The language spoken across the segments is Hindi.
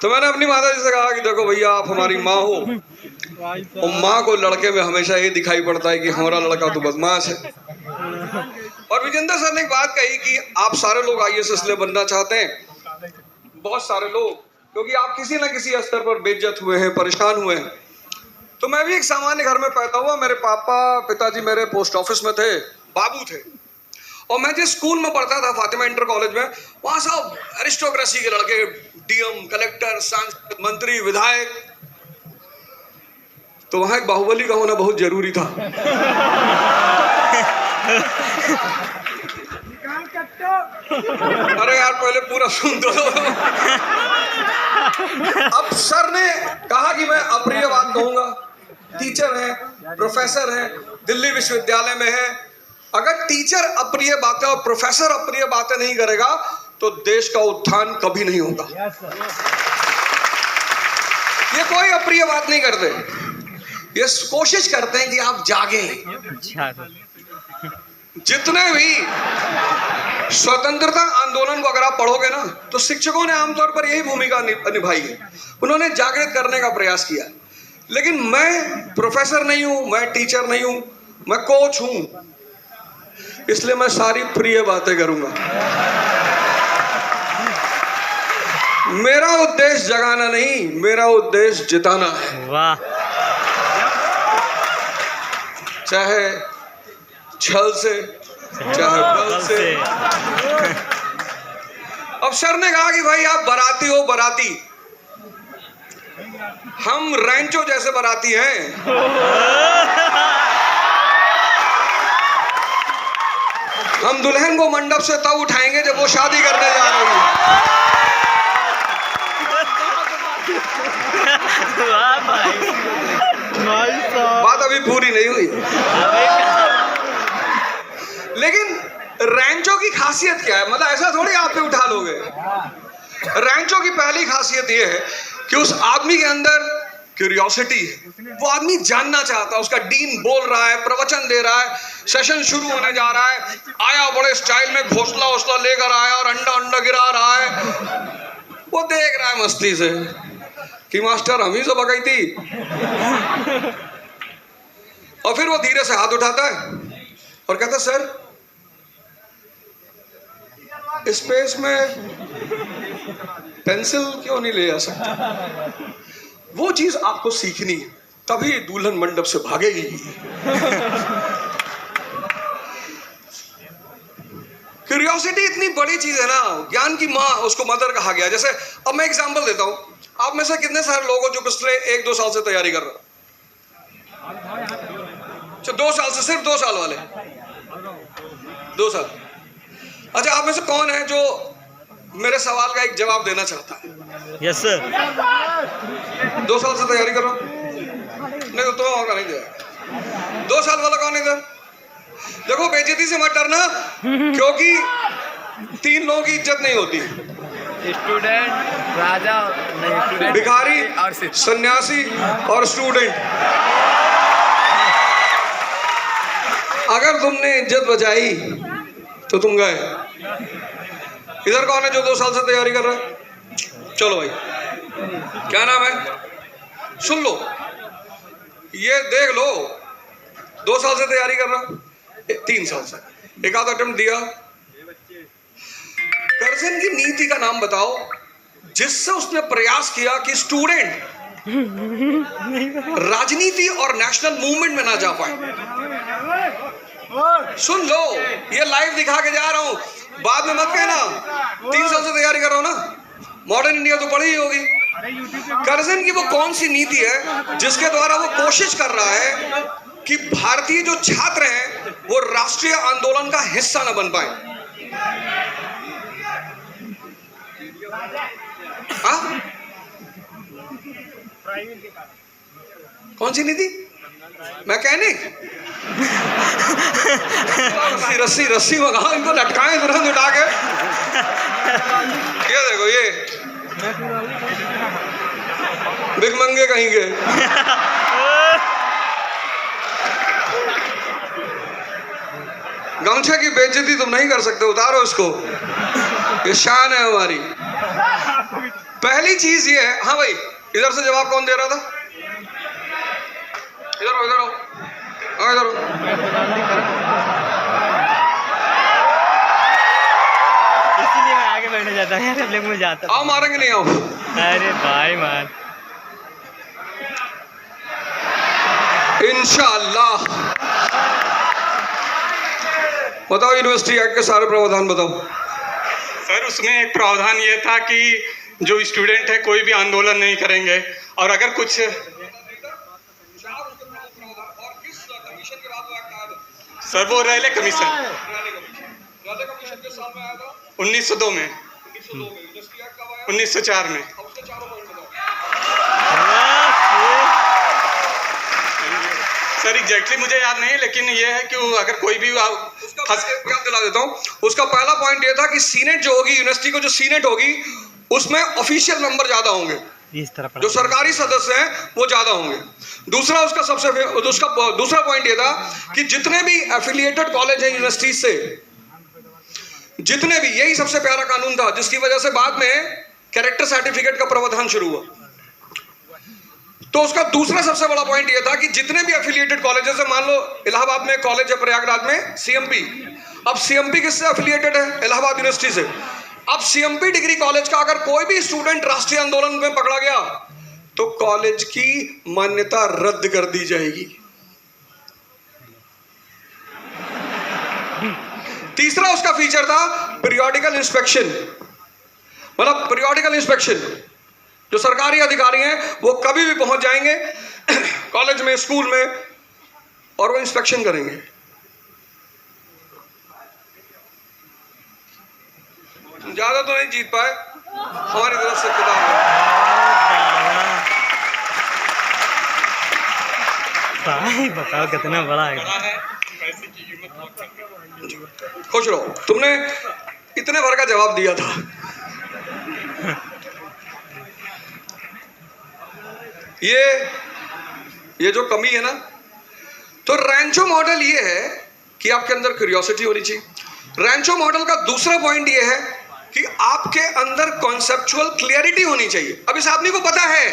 तो मैंने अपनी माता जी से कहा कि देखो भैया, आप हमारी माँ हो, और माँ को लड़के में हमेशा ये दिखाई पड़ता है कि हमारा लड़का तो बदमाश है। और विजेंद्र सर ने एक बात कही कि आप सारे लोग आईएएस इसलिए बनना चाहते हैं, बहुत सारे लोग, क्योंकि आप किसी ना किसी स्तर पर बेइज्जत हुए हैं, परेशान हुए हैं। तो मैं भी एक सामान्य घर में पैदा हुआ। मेरे पिताजी मेरे पोस्ट ऑफिस में थे, बाबू थे, और मैं जिस स्कूल में पढ़ता था, फातिमा इंटर कॉलेज में, वहां सब अरिस्टोक्रेसी के लड़के, डीएम, कलेक्टर, सांसद, मंत्री, विधायक। तो वहां एक बाहुबली का होना बहुत जरूरी था। अरे यार, पहले पूरा सुन दो। अब सर ने कहा कि मैं अप्रिय बात कहूंगा। टीचर है, प्रोफेसर है, दिल्ली विश्वविद्यालय में है। अगर टीचर अप्रिय बातें और प्रोफेसर अप्रिय बातें नहीं करेगा तो देश का उत्थान कभी नहीं होगा। ये कोई अप्रिय बात नहीं करते, ये कोशिश करते हैं कि आप जागें। जितने भी स्वतंत्रता आंदोलन को अगर आप पढ़ोगे ना, तो शिक्षकों ने आमतौर पर यही भूमिका निभाई है। उन्होंने जागृत करने का प्रयास किया। लेकिन मैं प्रोफेसर नहीं हूं, मैं टीचर नहीं हूं, मैं कोच हूं, इसलिए मैं सारी प्रिय बातें करूंगा। मेरा उद्देश्य जगाना नहीं, मेरा उद्देश्य जिताना है। वाह। चाहे छल से, चाहे बल से। अब सर ने कहा कि भाई आप बाराती हो, बाराती। हम रैंचो जैसे बाराती हैं। हम दुल्हन को मंडप से तब उठाएंगे जब वो शादी करने जा रही है। बात अभी पूरी नहीं हुई। लेकिन रैंचो की खासियत क्या है? मतलब ऐसा थोड़ी आप पे उठा लोगे। रैंचो की पहली खासियत यह है कि उस आदमी के अंदर क्यूरियोसिटी है। वो आदमी जानना चाहता है। उसका डीन बोल रहा है, प्रवचन दे रहा है, सेशन शुरू होने जा रहा है, आया बड़े स्टाइल में, घोंसला वोसला लेकर आया और अंडा गिरा रहा है। वो देख रहा है मस्ती से कि मास्टर हम ही से भगाई थी। और फिर वो धीरे से हाथ उठाता है और कहता है, सर स्पेस में पेंसिल क्यों नहीं ले आ सकता? वो चीज आपको सीखनी है, तभी दुल्हन मंडप से भागेगी। क्यूरियोसिटी इतनी बड़ी चीज है ना, ज्ञान की माँ, उसको मदर कहा गया। जैसे अब मैं एग्जांपल देता हूं, आप में से कितने सारे लोग हो जो पिछले 1-2 साल से तैयारी कर रहे हो? 2 साल से, सिर्फ 2 साल वाले, 2 साल। अच्छा, आप में से कौन है जो मेरे सवाल का एक जवाब देना चाहता है? Yes sir. 2 साल से तैयारी करो? नहीं तो तुम्हें मौका नहीं दिया। 2 साल वाला कौन है इधर? देखो, बेइज्जती से मत डरना, क्योंकि 3 लोगों की इज्जत नहीं होती। स्टूडेंट, राजा नहीं, भिखारी, सन्यासी और स्टूडेंट। अगर तुमने इज्जत बचाई तो तुम गए। इधर कौन है जो 2 साल से तैयारी कर रहा है? चलो भाई, क्या नाम है? सुन लो, ये देख लो, 2 साल से तैयारी कर रहा, 3 साल से, एक आध अटेम्प्ट दिया। कर्जन की नीति का नाम बताओ जिससे उसने प्रयास किया कि स्टूडेंट राजनीति और नेशनल मूवमेंट में ना जा पाए। सुन लो, ये लाइव दिखा के जा रहा हूं, बाद में मत कहना 3 साल से तैयारी कर रहा हूं ना। मॉडर्न इंडिया तो पढ़ी ही होगी। कर्जन की वो कौन सी नीति है जिसके द्वारा वो कोशिश कर रहा है कि भारतीय जो छात्र हैं वो राष्ट्रीय आंदोलन का हिस्सा न बन पाए? हाँ? कौन सी नीति? मैकेनिक? रस्सी रस्सी मंगाओ, इनको लटकाएं तुरंत उठा के। ये देखो, ये भिखमंगे कहीं के। गमछे की बेइज्जती तुम नहीं कर सकते, उतारो इसको, ये शान है हमारी। पहली चीज ये है, हाँ भाई इधर से जवाब कौन दे रहा था? इधर आओ, इधर आओ, इधर आओ। इसलिए मैं आगे बैठने जाता हूँ, पब्लिक में जाता हूँ। आओ मारेंगे नहीं, आओ। अरे भाई मार। इंशाअल्लाह। बताओ यूनिवर्सिटी एक्ट के सारे प्रावधान बताओ। सर उसमें एक प्रावधान ये था कि जो स्टूडेंट है कोई भी आंदोलन नहीं करेंगे, और अगर कुछ सर वो रैले कमीशन 1902 में 1904 में। सर एग्जैक्टली मुझे याद नहीं, लेकिन ये है कि अगर कोई भी याद दिला देता हूँ। उसका पहला पॉइंट ये था कि सीनेट जो होगी, यूनिवर्सिटी को जो सीनेट होगी उसमें ऑफिशियल मेंबर ज्यादा होंगे, जो सरकारी सदस्य हैं वो ज्यादा होंगे। दूसरा उसका दूसरा पॉइंट ये था कि जितने भी एफिलिएटेड कॉलेज हैं यूनिवर्सिटी से, जितने भी, यही सबसे प्यारा कानून था जिसकी वजह से बाद में कैरेक्टर सर्टिफिकेट का प्रावधान शुरू हुआ। तो उसका दूसरा सबसे बड़ा पॉइंट यह था कि जितने भी एफिलिएटेड कॉलेज, जैसे मान लो इलाहाबाद में कॉलेज है, प्रयागराज में सीएमपी। अब सीएमपी किससे एफिलिएटेड है? इलाहाबाद यूनिवर्सिटी से। अब सीएमपी डिग्री कॉलेज का अगर कोई भी स्टूडेंट राष्ट्रीय आंदोलन में पकड़ा गया तो कॉलेज की मान्यता रद्द कर दी जाएगी। तीसरा उसका फीचर था पीरियोडिकल इंस्पेक्शन, मतलब पीरियोडिकल इंस्पेक्शन। जो सरकारी अधिकारी हैं वो कभी भी पहुंच जाएंगे कॉलेज में, स्कूल में, और वो इंस्पेक्शन करेंगे। ज्यादा तो नहीं जीत पाए, हमारी तरफ से खुदा भाई बताओ कितना बड़ा है। पैसे की कीमत बहुत कम है। खुश रहो, तुमने इतने भर का जवाब दिया था। ये जो कमी है ना, तो रैंचो मॉडल ये है कि आपके अंदर क्यूरियोसिटी होनी चाहिए। रैंचो मॉडल का दूसरा पॉइंट ये है कि आपके अंदर कॉन्सेप्चुअल क्लियरिटी होनी चाहिए। अब इस आदमी को पता है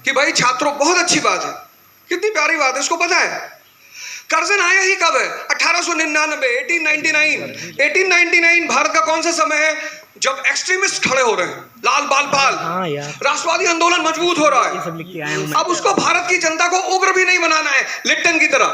कि भाई छात्रों, बहुत अच्छी बात है, कितनी प्यारी बात है, इसको पता है। कर्जन आया ही कब है? 1899, 1899 भारत का कौन सा समय है जब एक्सट्रीमिस्ट खड़े हो रहे हैं, लाल बाल पाल, राष्ट्रवादी आंदोलन मजबूत हो रहा है। अब उसको भारत की जनता को उग्र भी नहीं बनाना है लिप्टन की तरह।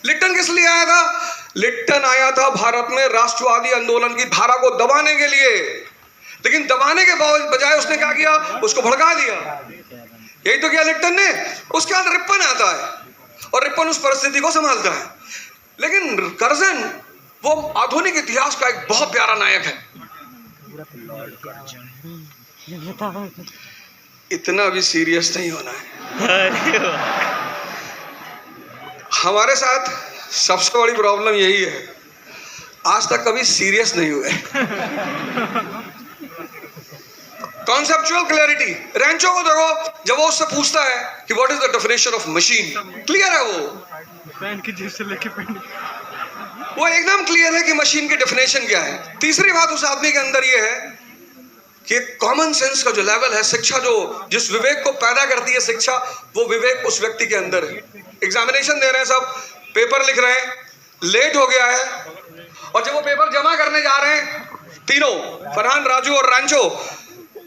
लिप्टन किस लिए आया था? लिप्टन आया था भारत में राष्ट्रवादी आंदोलन की धारा को दबाने के लिए, लेकिन दबाने के बजाय उसने क्या किया? उसको भड़का दिया। यही तो किया लिप्टन ने। उसके बाद रिपन आता है और रिपन उस परिस्थिति को संभालता है। लेकिन कर्जन वो आधुनिक इतिहास का एक बहुत प्यारा नायक है। इतना भी सीरियस नहीं होना है। हमारे साथ सबसे बड़ी प्रॉब्लम यही है, आज तक कभी सीरियस नहीं हुए। कॉन्सेप्चुअल क्लैरिटी, रेंचो को देखो, जब वो उससे पूछता है कि what is the definition of machine, clear है वो एकदम क्लियर है कि मशीन की डेफिनेशन क्या है। तीसरी बात उस आदमी के अंदर ये है कि कॉमन सेंस का जो लेवल है, शिक्षा जो जिस विवेक को पैदा करती है शिक्षा, वो विवेक उस व्यक्ति के अंदर है। एग्जामिनेशन दे रहे हैं सब, पेपर लिख रहे हैं, लेट हो गया है, और जब वो पेपर जमा करने जा रहे हैं तीनों, फरहान, राजू और रांचो,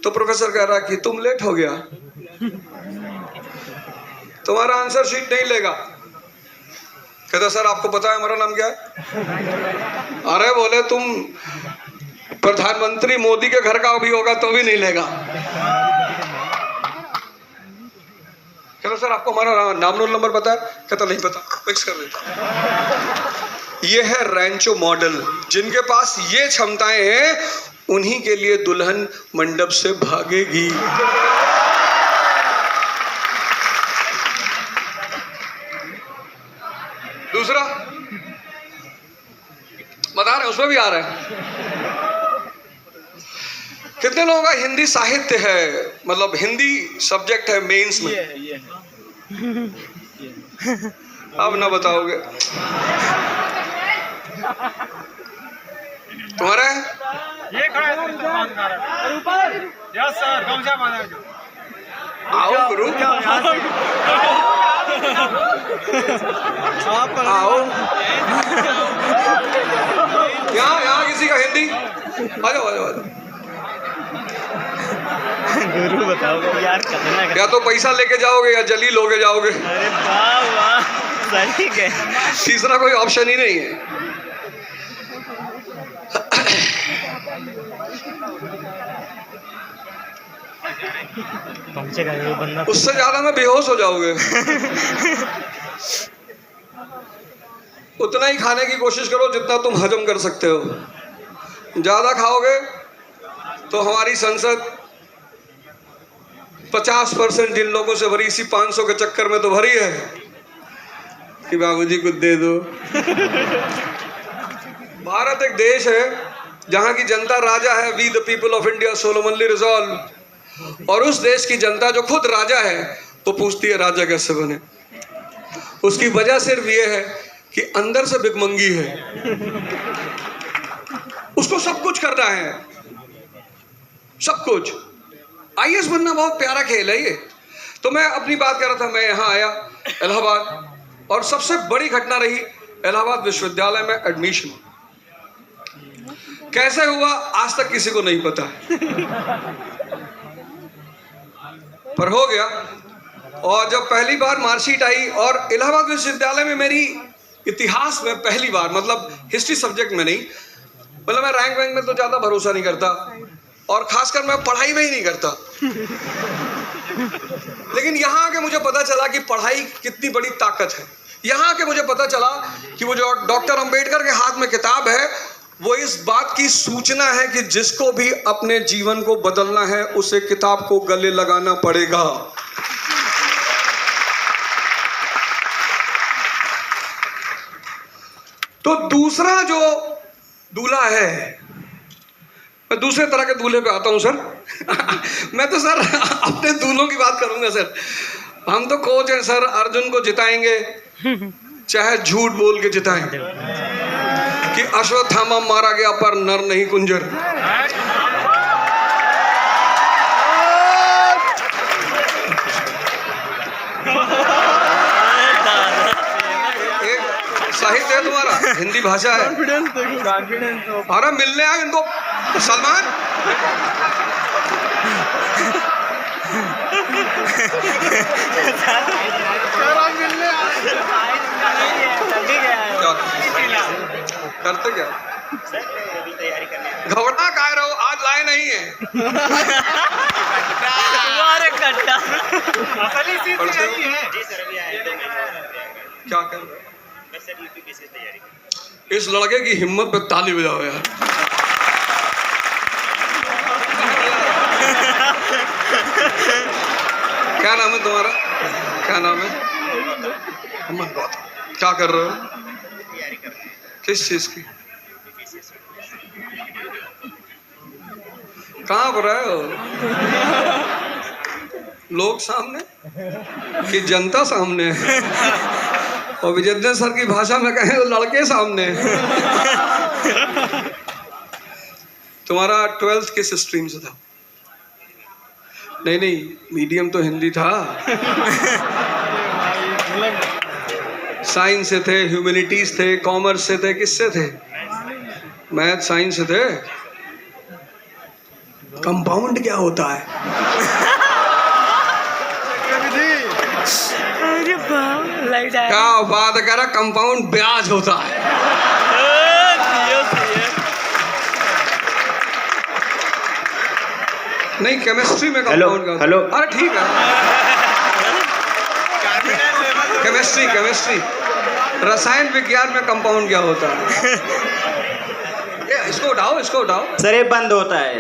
तो प्रोफेसर कह रहा है कि तुम लेट हो गया, तुम्हारा आंसर शीट नहीं लेगा। कहता सर आपको पता है हमारा नाम क्या है? अरे बोले तुम प्रधानमंत्री मोदी के घर का भी होगा तो भी नहीं लेगा। कहता सर आपको हमारा नाम रोल नंबर पता है? कहता नहीं पता, फिक्स कर देता। ये है रैंचो मॉडल। जिनके पास ये क्षमताएं हैं उन्हीं के लिए दुल्हन मंडप से भागेगी। दूसरा बता रहे हैं, उसमें भी आ रहा है। कितने लोगों का हिंदी साहित्य है, मतलब हिंदी सब्जेक्ट है मेंस में? अब ना बताओगे। यस सर गमछा बांधा जो आओ गुरु आओ यहाँ किसी का हिंदी आ जाओ आ जाओ आ जाओ। गुरु बताओ यार कितना या तो पैसा लेके जाओगे या जली लोगे जाओगे, अरे वाह वाह सही है। तीसरा कोई ऑप्शन ही नहीं है। पहुंचेगा वो बंदा। उससे ज्यादा में बेहोश हो जाओगे। उतना ही खाने की कोशिश करो जितना तुम हजम कर सकते हो। ज्यादा खाओगे तो हमारी संसद 50% जिन लोगों से भरी, इसी 500 के चक्कर में तो भरी है कि बाबूजी कुछ दे दो। भारत एक देश है जहां की जनता राजा है। We the people of India solemnly resolve. और उस देश की जनता जो खुद राजा है वो पूछती है राजा कैसे बने। उसकी वजह सिर्फ ये है कि अंदर से भिखमंगी है, उसको सब कुछ करना है, सब कुछ। आईएएस बनना बहुत प्यारा खेल है ये। तो मैं अपनी बात कर रहा था, मैं यहाँ आया इलाहाबाद, और सबसे बड़ी घटना रही इलाहाबाद विश्वविद्यालय में एडमिशन। कैसे हुआ आज तक किसी को नहीं पता है, पर हो गया। और जब पहली बार मार्कशीट आई, और इलाहाबाद विश्वविद्यालय में मेरी इतिहास में पहली बार, मतलब हिस्ट्री सब्जेक्ट में नहीं, मतलब मैं रैंक वैंक में तो ज्यादा भरोसा नहीं करता, और खासकर मैं पढ़ाई में ही नहीं करता। लेकिन यहाँ आके मुझे पता चला कि पढ़ाई कितनी बड़ी ताकत है। यहाँ आके मुझे पता चला कि वो जो डॉक्टर अंबेडकर के हाथ में किताब है, वो इस बात की सूचना है कि जिसको भी अपने जीवन को बदलना है उसे किताब को गले लगाना पड़ेगा। तो दूसरा जो दूल्हा है, मैं दूसरे तरह के दूल्हे पे आता हूं सर। मैं तो सर अपने दूल्हों की बात करूंगा सर। हम तो कोच हैं सर, अर्जुन को जिताएंगे चाहे झूठ बोल के जिताएं कि अश्वत्थामा मारा गया पर नर नहीं कुंजर। एक साहित्य है तुम्हारा, हिंदी भाषा है। अरे मिलने आए इनको सलमान। करते क्या घबरा का रहो, आज लाए नहीं है। क्या कर इस लड़के की हिम्मत पे ताली बजाओ यार। क्या नाम है तुम्हारा, क्या नाम है? मोहम्मद गौतम। क्या कर रहे हो? किस चीज की? कहाँ पर आए हो? लोग सामने कि जनता सामने? और विजेंद्र सर की भाषा में कहें तो लड़के सामने। तुम्हारा 12th किस स्ट्रीम से था? नहीं मीडियम तो हिंदी था। साइंस से थे, ह्यूमैनिटीज थे, कॉमर्स से थे, किससे थे? मैथ साइंस से थे। कंपाउंड क्या होता है? क्या बात कर रहा, कंपाउंड ब्याज होता है। नहीं केमिस्ट्री में कंपाउंड का। हेलो अरे ठीक है। केमिस्ट्री रसायन विज्ञान में कंपाउंड क्या होता है? इसको उठाओ सर ये बंद होता है।